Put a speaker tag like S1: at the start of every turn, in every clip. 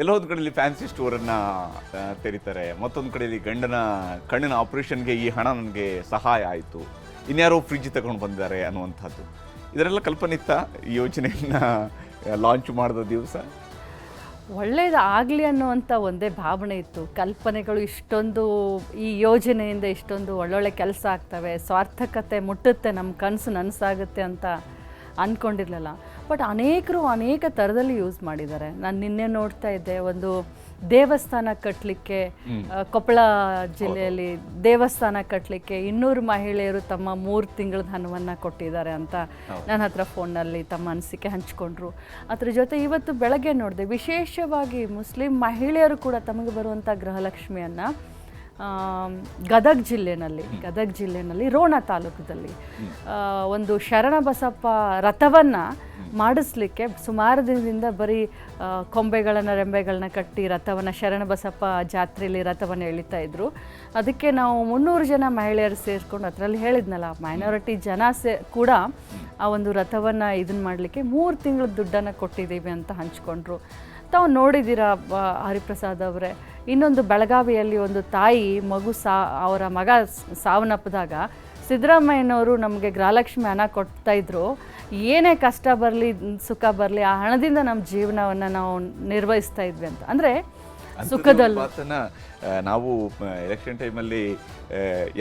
S1: ಎಲ್ಲೋ ಒಂದು ಕಡೆಯಲ್ಲಿ ಫ್ಯಾನ್ಸಿ ಸ್ಟೋರನ್ನು ತೆರೀತಾರೆ, ಮತ್ತೊಂದು ಕಡೆಯಲ್ಲಿ ಕಣ್ಣಿನ ಆಪರೇಷನ್ಗೆ ಈ ಹಣ ನನಗೆ ಸಹಾಯ ಆಯಿತು, ಇನ್ಯಾರೋ ಫ್ರಿಡ್ಜ್ ತಗೊಂಡು ಬಂದಿದ್ದಾರೆ ಅನ್ನುವಂಥದ್ದು. ಇದರೆಲ್ಲ ಕಲ್ಪನೆ ಇತ್ತ ಈ ಯೋಜನೆಯನ್ನು ಲಾಂಚ್ ಮಾಡಿದ ದಿವಸ?
S2: ಒಳ್ಳೇದಾಗಲಿ ಅನ್ನುವಂಥ ಒಂದೇ ಭಾವನೆ ಇತ್ತು. ಕಲ್ಪನೆಗಳು ಇಷ್ಟೊಂದು ಈ ಯೋಜನೆಯಿಂದ ಇಷ್ಟೊಂದು ಒಳ್ಳೊಳ್ಳೆ ಕೆಲಸ ಆಗ್ತವೆ, ಸಾರ್ಥಕತೆ ಮುಟ್ಟುತ್ತೆ, ನಮ್ಮ ಕನಸು ನನಸಾಗುತ್ತೆ ಅಂತ ಅಂದ್ಕೊಂಡಿರಲಿಲ್ಲ. ಬಟ್ ಅನೇಕರು ಅನೇಕ ಥರದಲ್ಲಿ ಯೂಸ್ ಮಾಡಿದ್ದಾರೆ. ನಾನು ನಿನ್ನೆ ನೋಡ್ತಾ ಇದ್ದೆ, ಒಂದು ದೇವಸ್ಥಾನ ಕಟ್ಟಲಿಕ್ಕೆ ಕೊಪ್ಪಳ ಜಿಲ್ಲೆಯಲ್ಲಿ ದೇವಸ್ಥಾನ ಕಟ್ಟಲಿಕ್ಕೆ 200 ಮಹಿಳೆಯರು ತಮ್ಮ 3 ತಿಂಗಳ ಹಣವನ್ನು ಕೊಟ್ಟಿದ್ದಾರೆ ಅಂತ ನನ್ನ ಹತ್ರ ಫೋನ್ನಲ್ಲಿ ತಮ್ಮ ಅನಿಸಿಕೆ ಹಂಚ್ಕೊಂಡ್ರು. ಅದ್ರ ಜೊತೆ ಇವತ್ತು ಬೆಳಗ್ಗೆ ನೋಡಿದೆ, ವಿಶೇಷವಾಗಿ ಮುಸ್ಲಿಂ ಮಹಿಳೆಯರು ಕೂಡ ತಮಗೆ ಬರುವಂಥ ಗೃಹಲಕ್ಷ್ಮಿಯನ್ನು ಗದಗ ಜಿಲ್ಲೆನಲ್ಲಿ ರೋಣ ತಾಲೂಕದಲ್ಲಿ ಒಂದು ಶರಣಬಸಪ್ಪ ರಥವನ್ನು ಮಾಡಿಸ್ಲಿಕ್ಕೆ ಸುಮಾರು ದಿನದಿಂದ ಬರೀ ರೆಂಬೆಗಳನ್ನ ಕಟ್ಟಿ ರಥವನ್ನು ಶರಣಬಸಪ್ಪ ಜಾತ್ರೆಯಲ್ಲಿ ರಥವನ್ನು ಎಳಿತಾ ಇದ್ರು. ಅದಕ್ಕೆ ನಾವು 300 ಜನ ಮಹಿಳೆಯರು ಸೇರಿಕೊಂಡು, ಅದರಲ್ಲಿ ಹೇಳಿದ್ನಲ್ಲ ಮೈನಾರಿಟಿ ಜನ ಕೂಡ ಆ ಒಂದು ರಥವನ್ನು ಇದನ್ನು ಮಾಡಲಿಕ್ಕೆ 3 ತಿಂಗಳ ದುಡ್ಡನ್ನು ಕೊಟ್ಟಿದ್ದೀವಿ ಅಂತ ಹಂಚ್ಕೊಂಡ್ರು. ತಾವು ನೋಡಿದ್ದೀರಾ ಹರಿಪ್ರಸಾದ್ ಅವರೇ, ಇನ್ನೊಂದು ಬೆಳಗಾವಿಯಲ್ಲಿ ಒಂದು ತಾಯಿ ಅವರ ಮಗ ಸಾವನ್ನಪ್ಪಿದಾಗ ಸಿದ್ದರಾಮಯ್ಯನವರು ನಮಗೆ ಗೃಹಲಕ್ಷ್ಮಿ ಹಣ ಕೊಡ್ತಾಯಿದ್ರು. ಏನೇ ಕಷ್ಟ ಬರಲಿ ಸುಖ ಬರಲಿ ಆ ಹಣದಿಂದ ನಮ್ಮ ಜೀವನವನ್ನು ನಾವು ನಿರ್ವಹಿಸ್ತಾ ಇದ್ವಿ ಅಂತ. ಅಂದರೆ ಸುಖದಲ್ಲಿ
S1: ನಾವು ಎಲೆಕ್ಷನ್ ಟೈಮಲ್ಲಿ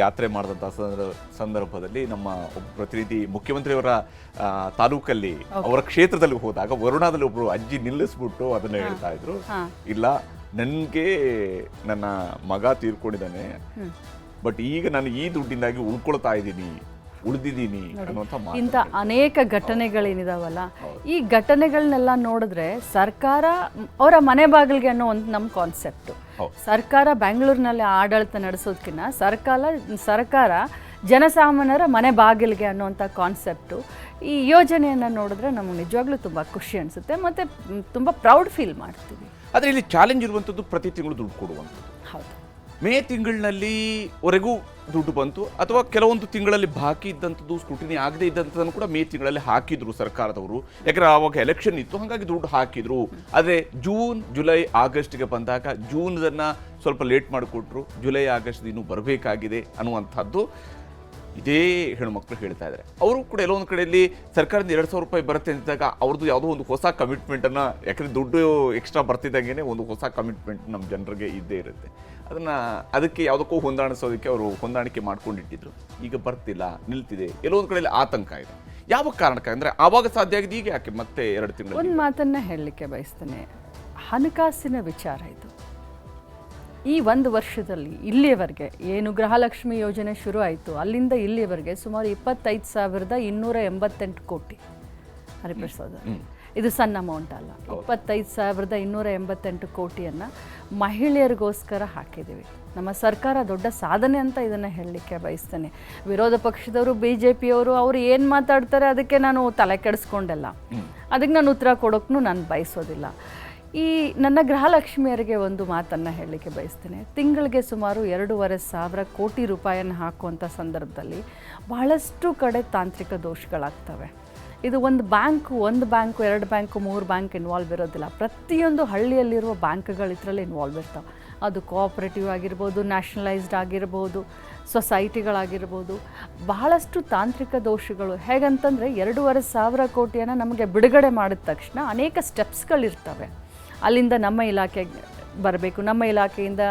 S1: ಯಾತ್ರೆ ಮಾಡಿದಂಥ ಸಂದರ್ಭದಲ್ಲಿ ನಮ್ಮ ಒಬ್ಬ ಪ್ರತಿನಿಧಿ ಮುಖ್ಯಮಂತ್ರಿಯವರ ತಾಲೂಕಲ್ಲಿ ಅವರ ಕ್ಷೇತ್ರದಲ್ಲಿ ಹೋದಾಗ ವರುಣಾದಲ್ಲಿ ಒಬ್ಬರು ಅಜ್ಜಿ ನಿಲ್ಲಿಸ್ಬಿಟ್ಟು ಅದನ್ನು ಹೇಳ್ತಾ ಇದ್ರು, ಇಲ್ಲ ನನಗೆ ನನ್ನ ಮಗ ತೀರ್ಕೊಂಡಿದ್ದಾನೆ, ಬಟ್ ಈಗ ನಾನು ಈ ದುಡ್ಡಿಂದಾಗಿ ಉಳಿದಿದ್ದೀನಿ ಅನ್ನುವಂಥ ಮಾತು.
S2: ಇಂಥ ಅನೇಕ ಘಟನೆಗಳೇನಿದಾವಲ್ಲ, ಈ ಘಟನೆಗಳನ್ನೆಲ್ಲ ನೋಡಿದ್ರೆ ಸರ್ಕಾರ ಅವರ ಮನೆ ಬಾಗಿಲಿಗೆ ಅನ್ನೋ ಒಂದು ನಮ್ಮ ಕಾನ್ಸೆಪ್ಟು. ಸರ್ಕಾರ ಬೆಂಗಳೂರಿನಲ್ಲಿ ಆಡಳಿತ ನಡೆಸೋದಕ್ಕಿಂತ ಸರ್ಕಾರ ಜನಸಾಮಾನ್ಯರ ಮನೆ ಬಾಗಿಲಿಗೆ ಅನ್ನುವಂಥ ಕಾನ್ಸೆಪ್ಟು. ಈ ಯೋಜನೆಯನ್ನು ನೋಡಿದ್ರೆ ನಮಗೆ ನಿಜವಾಗ್ಲೂ ತುಂಬ ಖುಷಿ ಅನಿಸುತ್ತೆ ಮತ್ತು ತುಂಬ ಪ್ರೌಡ್ ಫೀಲ್ ಮಾಡ್ತೀವಿ.
S1: ಆದರೆ ಇಲ್ಲಿ ಚಾಲೆಂಜ್ ಇರುವಂಥದ್ದು ಪ್ರತಿ ತಿಂಗಳು ದುಡ್ಡು ಕೊಡುವಂಥದ್ದು.
S2: ಹೌದು,
S1: ಮೇ ತಿಂಗಳಿನಲ್ಲಿ ವರೆಗೂ ದುಡ್ಡು ಬಂತು, ಅಥವಾ ಕೆಲವೊಂದು ತಿಂಗಳಲ್ಲಿ ಬಾಕಿ ಇದ್ದಂಥದ್ದು ಸ್ಕ್ರೂಟಿನಿ ಆಗದೆ ಇದ್ದಂಥದ್ದನ್ನು ಕೂಡ ಮೇ ತಿಂಗಳಲ್ಲಿ ಹಾಕಿದ್ರು ಸರ್ಕಾರದವರು. ಯಾಕಂದರೆ ಆವಾಗ ಎಲೆಕ್ಷನ್ ಇತ್ತು, ಹಾಗಾಗಿ ದುಡ್ಡು ಹಾಕಿದ್ರು. ಆದರೆ ಜೂನ್ ಜುಲೈ ಆಗಸ್ಟ್ಗೆ ಬಂದಾಗ ಜೂನ್ದನ್ನು ಸ್ವಲ್ಪ ಲೇಟ್ ಮಾಡಿಕೊಟ್ರು, ಜುಲೈ ಆಗಸ್ಟ್ ಇನ್ನೂ ಬರಬೇಕಾಗಿದೆ ಅನ್ನುವಂಥದ್ದು ಇದೇ ಹೆಣ್ಮಕ್ಳು ಹೇಳ್ತಾ ಇದ್ದಾರೆ. ಅವರು ಕೂಡ ಎಲ್ಲೊಂದು ಕಡೆಯಲ್ಲಿ ಸರ್ಕಾರದಿಂದ 2,000 ರೂಪಾಯಿ ಬರುತ್ತೆ ಅಂತಿದ್ದಾಗ ಅವ್ರದ್ದು ಯಾವುದೋ ಒಂದು ಹೊಸ ಕಮಿಟ್ಮೆಂಟನ್ನು, ಯಾಕಂದರೆ ದುಡ್ಡು ಎಕ್ಸ್ಟ್ರಾ ಬರ್ತಿದ್ದಂಗೆ ಒಂದು ಹೊಸ ಕಮಿಟ್ಮೆಂಟ್ ನಮ್ಮ ಜನರಿಗೆ ಇದ್ದೇ ಇರುತ್ತೆ. ಅದಕ್ಕೆ ಯಾವುದಕ್ಕೂ ಹೊಂದಾಣಿಸೋದಕ್ಕೆ ಅವರು ಹೊಂದಾಣಿಕೆ ಮಾಡ್ಕೊಂಡಿಟ್ಟಿದ್ರು. ಈಗ ಬರ್ತಿಲ್ಲ, ನಿಲ್ತಿದೆ, ಎಲ್ಲೊಂದು ಕಡೆಯಲ್ಲಿ ಆತಂಕ ಇದೆ. ಯಾವ ಕಾರಣಕ್ಕೆ ಅಂದರೆ ಆವಾಗ ಸಾಧ್ಯ ಆಗಿದೆ, ಈಗ ಯಾಕೆ ಮತ್ತೆ 2 ತಿಂಗಳು?
S2: ಒಂದು ಮಾತನ್ನು ಹೇಳಲಿಕ್ಕೆ ಬಯಸ್ತೇನೆ, ಹಣಕಾಸಿನ ವಿಚಾರ ಇದು. ಈ 1 ವರ್ಷದಲ್ಲಿ ಇಲ್ಲಿಯವರೆಗೆ ಏನು ಗೃಹಲಕ್ಷ್ಮಿ ಯೋಜನೆ ಶುರು ಆಯಿತು, ಅಲ್ಲಿಂದ ಇಲ್ಲಿಯವರೆಗೆ ಸುಮಾರು 25,288 ಕೋಟಿ. ಹರಿಪ್ರಸಾದ್, ಇದು ಸಣ್ಣ ಅಮೌಂಟ್ ಅಲ್ಲ. 25,288 ಕೋಟಿಯನ್ನು ಮಹಿಳೆಯರಿಗೋಸ್ಕರ ಹಾಕಿದ್ದೀವಿ. ನಮ್ಮ ಸರ್ಕಾರ ದೊಡ್ಡ ಸಾಧನೆ ಅಂತ ಇದನ್ನು ಹೇಳಲಿಕ್ಕೆ ಬಯಸ್ತೇನೆ. ವಿರೋಧ ಪಕ್ಷದವರು BJPಯವರು ಅವರು ಏನು ಮಾತಾಡ್ತಾರೆ ಅದಕ್ಕೆ ನಾನು ತಲೆ ಕೆಡಿಸ್ಕೊಂಡೆಲ್ಲ, ಅದಕ್ಕೆ ನಾನು ಉತ್ತರ ಕೊಡೋಕ್ಕೂ ನಾನು ಬಯಸೋದಿಲ್ಲ. ಈ ನನ್ನ ಗೃಹಲಕ್ಷ್ಮಿಯರಿಗೆ ಒಂದು ಮಾತನ್ನು ಹೇಳಲಿಕ್ಕೆ ಬಯಸ್ತೇನೆ. ತಿಂಗಳಿಗೆ ಸುಮಾರು 2,500 ಕೋಟಿ ರೂಪಾಯಿಯನ್ನು ಹಾಕುವಂಥ ಸಂದರ್ಭದಲ್ಲಿ ಬಹಳಷ್ಟು ಕಡೆ ತಾಂತ್ರಿಕ ದೋಷಗಳಾಗ್ತವೆ. ಇದು ಒಂದು ಬ್ಯಾಂಕು 2 ಬ್ಯಾಂಕು 3 ಬ್ಯಾಂಕ್ ಇನ್ವಾಲ್ವ್ ಇರೋದಿಲ್ಲ. ಪ್ರತಿಯೊಂದು ಹಳ್ಳಿಯಲ್ಲಿರುವ ಬ್ಯಾಂಕ್ಗಳು ಇದರಲ್ಲಿ ಇನ್ವಾಲ್ವ್ ಇರ್ತವೆ. ಅದು ಕೋಆಪರೇಟಿವ್ ಆಗಿರ್ಬೋದು, ನ್ಯಾಷನಲೈಸ್ಡ್ ಆಗಿರ್ಬೋದು, ಸೊಸೈಟಿಗಳಾಗಿರ್ಬೋದು. ಬಹಳಷ್ಟು ತಾಂತ್ರಿಕ ದೋಷಗಳು ಹೇಗಂತಂದರೆ 2,500 ಕೋಟಿಯನ್ನು ನಮಗೆ ಬಿಡುಗಡೆ ಮಾಡಿದ ತಕ್ಷಣ ಅನೇಕ ಸ್ಟೆಪ್ಸ್ಗಳಿರ್ತವೆ. ಅಲ್ಲಿಂದ ನಮ್ಮ ಇಲಾಖೆಗೆ ಬರಬೇಕು, ನಮ್ಮ ಇಲಾಖೆಯಿಂದ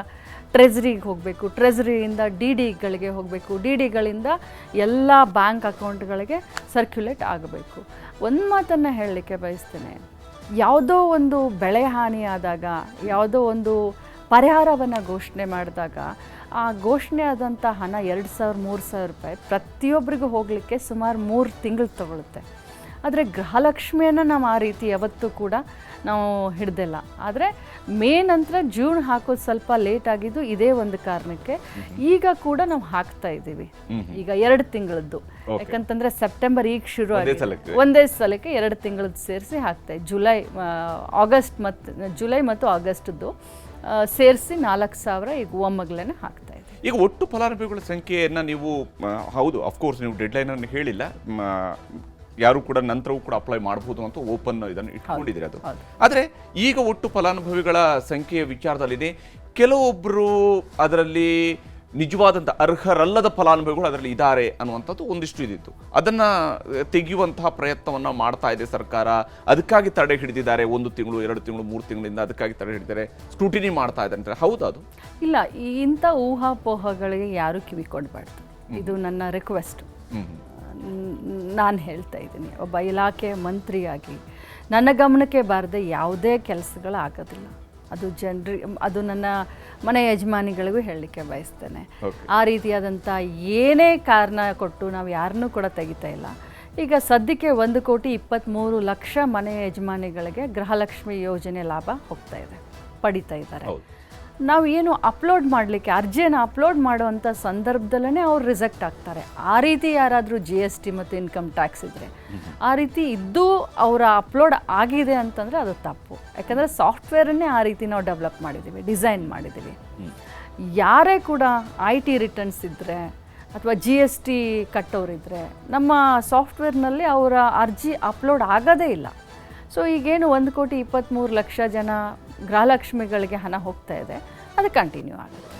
S2: ಟ್ರೆಜರಿಗೆ ಹೋಗಬೇಕು, ಟ್ರೆಜರಿಯಿಂದ DDಗಳಿಗೆ ಹೋಗಬೇಕು, DDಗಳಿಂದ ಎಲ್ಲ ಬ್ಯಾಂಕ್ ಅಕೌಂಟ್ಗಳಿಗೆ ಸರ್ಕ್ಯುಲೇಟ್ ಆಗಬೇಕು. ಒಂದು ಮಾತನ್ನು ಹೇಳಲಿಕ್ಕೆ ಬಯಸ್ತೇನೆ, ಯಾವುದೋ ಒಂದು ಬೆಳೆ ಹಾನಿಯಾದಾಗ, ಯಾವುದೋ ಒಂದು ಪರಿಹಾರವನ್ನು ಘೋಷಣೆ ಮಾಡಿದಾಗ ಆ ಘೋಷಣೆ ಆದಂಥ ಹಣ 2,000-3,000 ರೂಪಾಯಿ ಪ್ರತಿಯೊಬ್ಬರಿಗೂ ಹೋಗಲಿಕ್ಕೆ ಸುಮಾರು 3 ತಿಂಗಳು ತಗೊಳುತ್ತೆ. ಆದರೆ ಗೃಹಲಕ್ಷ್ಮಿಯನ್ನು ನಾವು ಆ ರೀತಿ ಯಾವತ್ತೂ ಕೂಡ ನಾವು ಹಿಡ್ದಿಲ್ಲ. ಆದರೆ ಮೇ ನಂತರ ಜೂನ್ ಹಾಕೋದು ಸ್ವಲ್ಪ ಲೇಟ್ ಆಗಿದ್ದು ಇದೇ ಒಂದು ಕಾರಣಕ್ಕೆ. ಈಗ ಕೂಡ ನಾವು ಹಾಕ್ತಾ ಇದ್ದೀವಿ, ಈಗ 2 ತಿಂಗಳದ್ದು. ಯಾಕಂತಂದರೆ ಸೆಪ್ಟೆಂಬರ್ ಈಗ ಶುರು ಆಗಿದೆ, ಒಂದೇ ಸಲಕ್ಕೆ 2 ತಿಂಗಳದ್ದು ಸೇರಿಸಿ ಹಾಕ್ತಾ ಜುಲೈ ಮತ್ತು ಆಗಸ್ಟ್ದು ಸೇರಿಸಿ 4,000 ಈಗ ಒಮ್ಮಗಲೇ ಹಾಕ್ತಾ ಇದೆ.
S1: ಈಗ ಒಟ್ಟು ಫಲಾನುಭವಿಗಳ ಸಂಖ್ಯೆಯನ್ನು ನೀವು, ಹೌದು ಅಫ್ಕೋರ್ಸ್ ನೀವು ಡೆಡ್ಲೈನನ್ನು ಹೇಳಿಲ್ಲ, ಯಾರು ಕೂಡ ನಂತರವೂ ಕೂಡ ಅಪ್ಲೈ ಮಾಡಬಹುದು ಅಂತ ಓಪನ್ ಇದನ್ನು ಇಟ್ಕೊಂಡಿದ್ರೆ ಅದು.
S2: ಹೌದು.
S1: ಆದರೆ ಈಗ ಒಟ್ಟು ಫಲಾನುಭವಿಗಳ ಸಂಖ್ಯೆಯ ವಿಚಾರದಲ್ಲಿದೆ, ಕೆಲವೊಬ್ಬರು ಅದರಲ್ಲಿ ನಿಜವಾದಂಥ ಅರ್ಹರಲ್ಲದ ಫಲಾನುಭವಿಗಳು ಅದರಲ್ಲಿ ಇದ್ದಾರೆ ಅನ್ನುವಂಥದ್ದು ಒಂದಿಷ್ಟು ಇದಿತ್ತು. ಅದನ್ನ ತೆಗೆಯುವಂತಹ ಪ್ರಯತ್ನವನ್ನ ಮಾಡ್ತಾ ಇದೆ ಸರ್ಕಾರ. ಅದಕ್ಕಾಗಿ ತಡೆ ಹಿಡಿದಿದ್ದಾರೆ, 1 ತಿಂಗಳು 2 ತಿಂಗಳು 3 ತಿಂಗಳಿಂದ ಅದಕ್ಕಾಗಿ ತಡೆ ಹಿಡಿದಿದ್ದಾರೆ, ಸ್ಕ್ರೂಟಿನಿ ಮಾಡ್ತಾ ಇದ್ದಾರೆ ಅಂತಾರೆ. ಹೌದಾ ಅದು?
S2: ಇಲ್ಲ, ಇಂಥ ಊಹಾಪೋಹಗಳಿಗೆ ಯಾರು ಕಿವಿ ಕೊಡಬಾರ್ದು. ಇದು ನನ್ನ ರಿಕ್ವೆಸ್ಟ್. ನಾನು ಹೇಳ್ತಾ ಇದ್ದೀನಿ, ಒಬ್ಬ ಇಲಾಖೆ ಮಂತ್ರಿಯಾಗಿ ನನ್ನ ಗಮನಕ್ಕೆ ಬಾರದೆ ಯಾವುದೇ ಕೆಲಸಗಳಾಗೋದಿಲ್ಲ. ಅದು ನನ್ನ ಮನೆ ಯಜಮಾನಿಗಳಿಗೂ ಹೇಳಲಿಕ್ಕೆ ಬಯಸ್ತೇನೆ. ಆ ರೀತಿಯಾದಂಥ ಏನೇ ಕಾರಣ ಕೊಟ್ಟು ನಾವು ಯಾರನ್ನೂ ಕೂಡ ತೆಗಿತಾ ಇಲ್ಲ. ಈಗ ಸದ್ಯಕ್ಕೆ 1,23,00,000 ಮನೆ ಯಜಮಾನಿಗಳಿಗೆ ಗೃಹಲಕ್ಷ್ಮಿ ಯೋಜನೆ ಲಾಭ ಹೋಗ್ತಾ ಇದೆ, ಪಡಿತಾ ಇದ್ದಾರೆ. ನಾವು ಏನು ಅಪ್ಲೋಡ್ ಮಾಡಲಿಕ್ಕೆ ಅರ್ಜಿಯನ್ನು ಅಪ್ಲೋಡ್ ಮಾಡುವಂಥ ಸಂದರ್ಭದಲ್ಲೇ ಅವ್ರು ರಿಜೆಕ್ಟ್ ಆಗ್ತಾರೆ. ಆ ರೀತಿ ಯಾರಾದರೂ GST ಮತ್ತು ಇನ್ಕಮ್ ಟ್ಯಾಕ್ಸ್ ಇದ್ದರೆ, ಆ ರೀತಿ ಇದ್ದು ಅವರ ಅಪ್ಲೋಡ್ ಆಗಿದೆ ಅಂತಂದರೆ ಅದು ತಪ್ಪು. ಯಾಕಂದರೆ ಸಾಫ್ಟ್ವೇರನ್ನೇ ಆ ರೀತಿ ನಾವು ಡೆವಲಪ್ ಮಾಡಿದ್ದೀವಿ, ಡಿಸೈನ್ ಮಾಡಿದ್ದೀವಿ. ಯಾರೇ ಕೂಡ IT ರಿಟರ್ನ್ಸ್ ಇದ್ದರೆ ಅಥವಾ GST ಕಟ್ಟೋರಿದ್ದರೆ ನಮ್ಮ ಸಾಫ್ಟ್ವೇರ್ನಲ್ಲಿ ಅವರ ಅರ್ಜಿ ಅಪ್ಲೋಡ್ ಆಗೋದೇ ಇಲ್ಲ. ಸೊ ಈಗೇನು 1,23,00,000 ಜನ ಗೃಹಲಕ್ಷ್ಮಿಗಳಿಗೆ ಹಣ ಹೋಗ್ತಾ ಇದೆ, ಅದು ಕಂಟಿನ್ಯೂ ಆಗುತ್ತೆ.